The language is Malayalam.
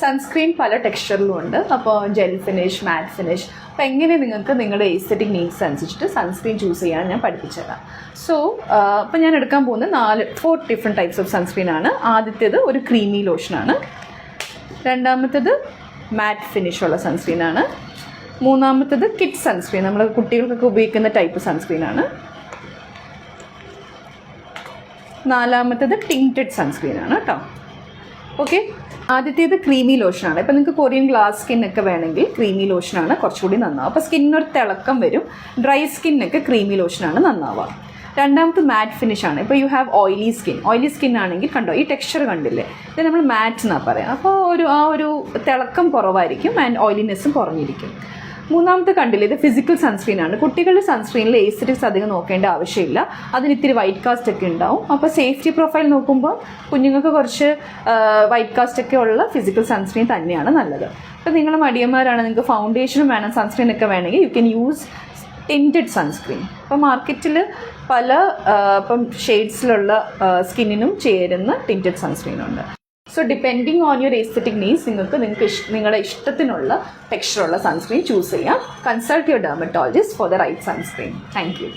സൺസ്ക്രീൻ പല ടെക്സ്ചറിലും ഉണ്ട്. അപ്പോൾ ജെൽ ഫിനിഷ്, മാറ്റ് ഫിനിഷ്, അപ്പോൾ എങ്ങനെ നിങ്ങൾക്ക് നിങ്ങളുടെ എസ്തെറ്റിക് നീഡ്സ് അനുസരിച്ചിട്ട് സൺസ്ക്രീൻ ചൂസ് ചെയ്യാൻ ഞാൻ പഠിപ്പിച്ചു തരാം. സോ അപ്പോൾ ഞാൻ എടുക്കാൻ പോകുന്ന 4 ഡിഫറെൻറ്റ് ടൈപ്സ് ഓഫ് സൺസ്ക്രീൻ ആണ്. ആദ്യത്തേത് ഒരു ക്രീമി ലോഷനാണ്. രണ്ടാമത്തേത് മാറ്റ് ഫിനിഷുള്ള സൺസ്ക്രീനാണ്. മൂന്നാമത്തേത് കിഡ്സ് സൺസ്ക്രീൻ, നമ്മൾ കുട്ടികൾക്കൊക്കെ ഉപയോഗിക്കുന്ന ടൈപ്പ് സൺസ്ക്രീനാണ്. നാലാമത്തേത് ടിൻറ്റഡ് സൺസ്ക്രീനാണ് കേട്ടോ. ഓക്കെ, ആദ്യത്തേത് ക്രീമി ലോഷനാണ്. ഇപ്പോൾ നിങ്ങൾക്ക് കൊറിയൻ ഗ്ലാസ് സ്കിന്നൊക്കെ വേണമെങ്കിൽ ക്രീമി ലോഷനാണ് കുറച്ചുകൂടി നന്നാവുക. അപ്പോൾ സ്കിന്നൊരു തിളക്കം വരും. ഡ്രൈ സ്കിന്നൊക്കെ ക്രീമി ലോഷനാണ് നന്നാവുക. രണ്ടാമത്തെ മാറ്റ് ഫിനിഷാണ്. ഇപ്പോൾ യു ഹാവ് ഓയിലി സ്കിൻ ആണെങ്കിൽ കണ്ടോ, ഈ ടെക്സ്ചർ കണ്ടില്ലേ, ഇത് നമ്മൾ മാറ്റ് എന്നാണ് പറയാം. അപ്പോൾ ഒരു തിളക്കം കുറവായിരിക്കും ആൻഡ് ഓയിലിനെസ്സും കുറഞ്ഞിരിക്കും. മൂന്നാമത്തെ കണ്ടില്ലേ, ഇത് ഫിസിക്കൽ സൺസ്ക്രീൻ ആണ്. കുട്ടികളുടെ സൺസ്ക്രീനിൽ എസ്തെറ്റിക്സ് അധികം നോക്കേണ്ട ആവശ്യമില്ല. അതിന് ഇത്തിരി വൈറ്റ് കാസ്റ്റ് ഒക്കെ ഉണ്ടാവും. അപ്പോൾ സേഫ്റ്റി പ്രൊഫൈൽ നോക്കുമ്പോൾ കുഞ്ഞുങ്ങൾക്ക് കുറച്ച് വൈറ്റ് കാസ്റ്റ് ഒക്കെ ഉള്ള ഫിസിക്കൽ സൺസ്ക്രീൻ തന്നെയാണ് നല്ലത്. അപ്പോൾ നിങ്ങൾ മടിയന്മാരാണ്, നിങ്ങൾക്ക് ഫൗണ്ടേഷനും വേണം, സൺസ്ക്രീൻ ഒക്കെ വേണമെങ്കിൽ you can use tinted sunscreen. ഇപ്പോൾ മാർക്കറ്റിൽ പല ഇപ്പം ഷെയ്ഡ്സിലുള്ള സ്കിന്നിനും ചേരുന്ന ടിൻറ്റഡ് സൺസ്ക്രീൻ ഉണ്ട്. So depending on your aesthetic needs നിങ്ങൾക്ക് നിങ്ങളുടെ ഇഷ്ടത്തിനുള്ള ടെക്സ്ചറുള്ള സൺസ്ക്രീൻ ചൂസ് ചെയ്യാം. Consult your dermatologist for the right sunscreen. Thank U.